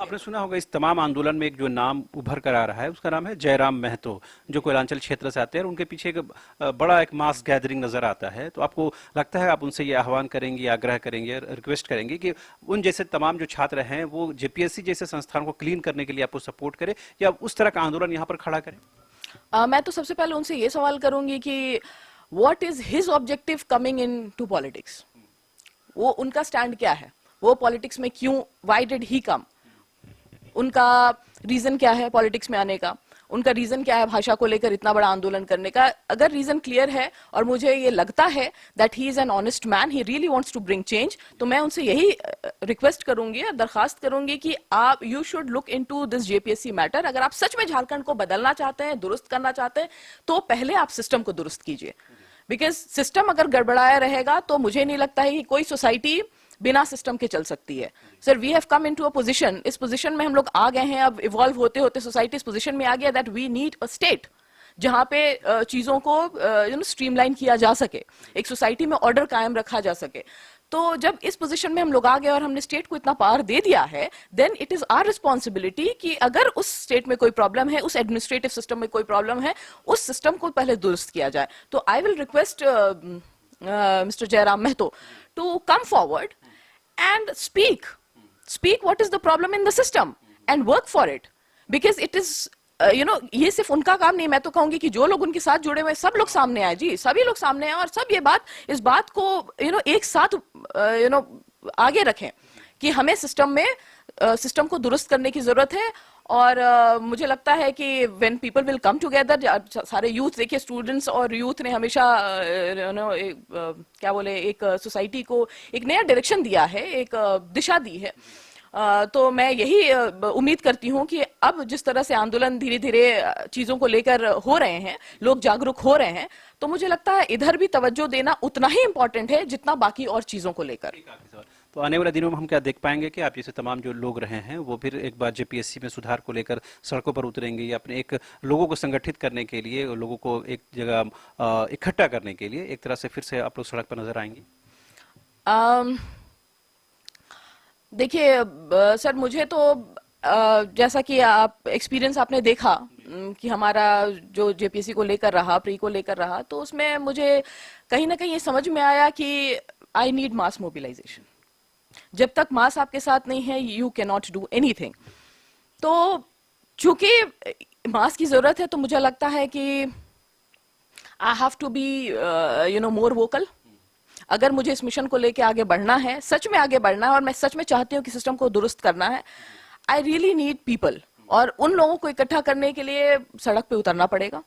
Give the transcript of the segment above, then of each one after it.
आपने सुना होगा इस तमाम आंदोलन में एक जो नाम उभर कर आ रहा है उसका नाम है जयराम महतो, जो कोयलांचल क्षेत्र से आते हैं और उनके पीछे एक बड़ा एक मास गैदरिंग नजर आता है। तो आपको लगता है आप उनसे ये आह्वान करेंगे, आग्रह करेंगे, रिक्वेस्ट करेंगे कि उन जैसे तमाम जो छात्र हैं वो जेपीएससी जैसे संस्थान को क्लीन करने के लिए आपको सपोर्ट करें या उस तरह का आंदोलन यहाँ पर खड़ा करें? मैं तो सबसे पहले उनसे ये सवाल करूंगी कि what is his objective coming into politics. वो उनका स्टैंड क्या है, वो पॉलिटिक्स में क्यों, व्हाई डिड ही कम, उनका रीजन क्या है पॉलिटिक्स में आने का, उनका रीजन क्या है भाषा को लेकर इतना बड़ा आंदोलन करने का। अगर रीजन क्लियर है और मुझे ये लगता है that he is an honest man, he really wants to bring change, तो मैं उनसे यही रिक्वेस्ट करूंगी और दरखास्त करूंगी कि आप you should look into this JPSC matter. अगर आप सच में झारखंड को बदलना चाहते हैं, दुरुस्त करना चाहते हैं, तो पहले आप सिस्टम को दुरुस्त कीजिए। बिकॉज सिस्टम अगर गड़बड़ाया रहेगा तो मुझे नहीं लगता है कि कोई सोसाइटी बिना सिस्टम के चल सकती है। Sir, we have come into a position, इस पोजीशन में हम लोग आ गए हैं, अब इवॉल्व होते होते सोसाइटी इस पोजीशन में आ गया that we need a state जहां पे चीजों को स्ट्रीमलाइन किया जा सके, एक सोसाइटी में ऑर्डर कायम रखा जा सके। तो जब इस पोजीशन में हम लोग आ गए और हमने स्टेट को इतना पावर दे दिया है, then it is our responsibility कि अगर उस स्टेट में कोई प्रॉब्लम है, उस एडमिनिस्ट्रेटिव सिस्टम में कोई प्रॉब्लम है, उस सिस्टम को पहले दुरुस्त किया जाए। तो I will request mister Jairam Mahato to come forward and speak what is the problem in the system and work for it, because it is ये सिर्फ उनका काम नहीं। मैं तो कहूंगी कि जो लोग उनके साथ जुड़े हुए सब लोग सामने आए जी, सभी लोग सामने आए और सब इस बात को एक साथ आगे रखें कि हमें सिस्टम को दुरुस्त करने की जरूरत है। और मुझे लगता है कि when people will come together, सारे यूथ, देखिए स्टूडेंट्स और यूथ ने हमेशा क्या बोले, एक सोसाइटी को एक नया डायरेक्शन दिया है, एक दिशा दी है। तो मैं यही उम्मीद करती हूँ कि अब जिस तरह से आंदोलन धीरे धीरे चीजों को लेकर हो रहे हैं, लोग जागरूक हो रहे हैं, तो मुझे लगता है इधर भी तवज्जो देना उतना ही इम्पोर्टेंट है जितना बाकी और चीजों को लेकर। तो आने वाले दिनों में हम क्या देख पाएंगे कि आप जैसे तमाम जो लोग रहे हैं वो फिर एक बार जेपीएससी में सुधार को लेकर सड़कों पर उतरेंगे या अपने एक लोगों को संगठित करने के लिए, लोगों को एक जगह इकट्ठा करने के लिए एक तरह से फिर से आप लोग सड़क पर नजर आएंगे? देखिए सर, मुझे तो जैसा कि आप एक्सपीरियंस आपने देखा कि हमारा जो जेपीएससी को लेकर रहा, प्री को लेकर रहा, तो उसमें मुझे कहीं ना कहीं ये समझ में आया कि आई नीड मास मोबिलाइजेशन। जब तक मास आपके साथ नहीं है, you can not do anything. तो चूंकि मास की जरूरत है, तो मुझे लगता है कि I have to be more vocal. अगर मुझे इस मिशन को लेके आगे बढ़ना है, सच में आगे बढ़ना है, और मैं सच में चाहती हूँ कि सिस्टम को दुरुस्त करना है, आई रियली नीड पीपल। और उन लोगों को इकट्ठा करने के लिए सड़क पे उतरना पड़ेगा।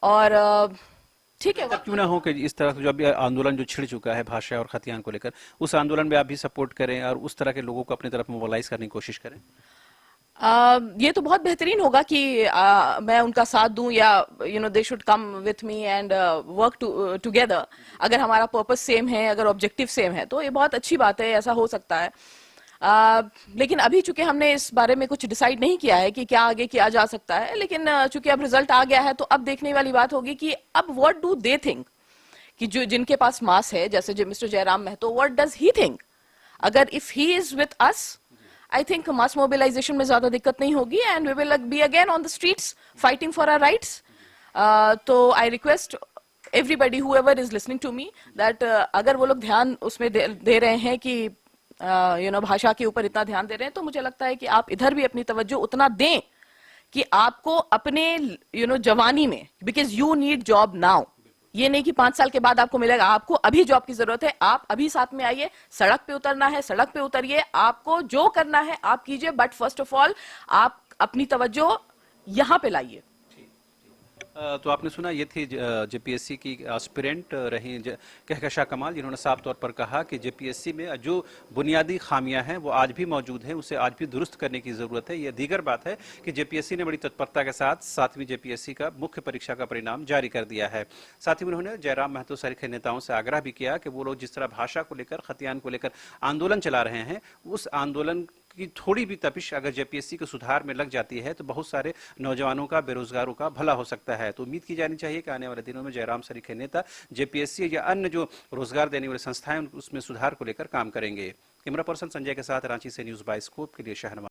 और ठीक है, क्यों ना हो कि इस तरह जो अभी आंदोलन जो छिड़ चुका है भाषा और खतियान को लेकर, उस आंदोलन में आप भी सपोर्ट करें और उस तरह के लोगों को अपनी तरफ मोबिलाइज करने की कोशिश करें। ये तो बहुत बेहतरीन होगा कि मैं उनका साथ दूं, या they should come with me and work together. अगर हमारा पर्पस सेम है, अगर ऑब्जेक्टिव सेम है, तो ये बहुत अच्छी बात है, ऐसा हो सकता है। लेकिन अभी चूंकि हमने इस बारे में कुछ डिसाइड नहीं किया है कि क्या आगे किया जा सकता है, लेकिन चूंकि अब रिजल्ट आ गया है, तो अब देखने वाली बात होगी कि अब व्हाट डू दे थिंक, कि जो जिनके पास मास है, जैसे mister Jairam Mahato, what does he think. अगर if he is with us, I think mass mobilisation में ज्यादा दिक्कत नहीं होगी, and we will be again on the streets fighting for our rights. तो I request everybody whoever is listening to me that अगर वो लोग ध्यान उसमें दे रहे हैं कि भाषा के ऊपर इतना ध्यान दे रहे हैं, तो मुझे लगता है कि आप इधर भी अपनी तवज्जो उतना दें कि आपको अपने जवानी में, because you need job now. ये नहीं कि 5 साल के बाद आपको मिलेगा, आपको अभी जॉब की जरूरत है। आप अभी साथ में आइए, सड़क पे उतरना है, सड़क पे उतरिए, आपको जो करना है आप कीजिए, बट फर्स्ट ऑफ ऑल आप अपनी तवज्जो यहाँ पे लाइए। तो आपने सुना, ये थी जेपीएससी की एस्पिरेंट रही कहकशा कमाल, जिन्होंने साफ तौर पर कहा कि जेपीएससी में जो बुनियादी खामियां हैं वो आज भी मौजूद हैं, उसे आज भी दुरुस्त करने की ज़रूरत है। यह दीगर बात है कि जेपीएससी ने बड़ी तत्परता के साथ 7वीं जेपीएससी का मुख्य परीक्षा का परिणाम जारी कर दिया है। साथ ही उन्होंने जयराम महतो सरीखे नेताओं से आग्रह भी किया कि वो लोग जिस तरह भाषा को लेकर, खतियान को लेकर आंदोलन चला रहे हैं, उस आंदोलन की थोड़ी भी तपिश अगर जेपीएससी के सुधार में लग जाती है तो बहुत सारे नौजवानों का, बेरोजगारों का भला हो सकता है। तो उम्मीद की जानी चाहिए कि आने वाले दिनों में जयराम सरीखे नेता जेपीएससी या अन्य जो रोजगार देने वाली संस्थाएं उसमें सुधार को लेकर काम करेंगे। कैमरा पर्सन संजय के साथ रांची से न्यूज बाय स्कोप के लिए शहनवाज।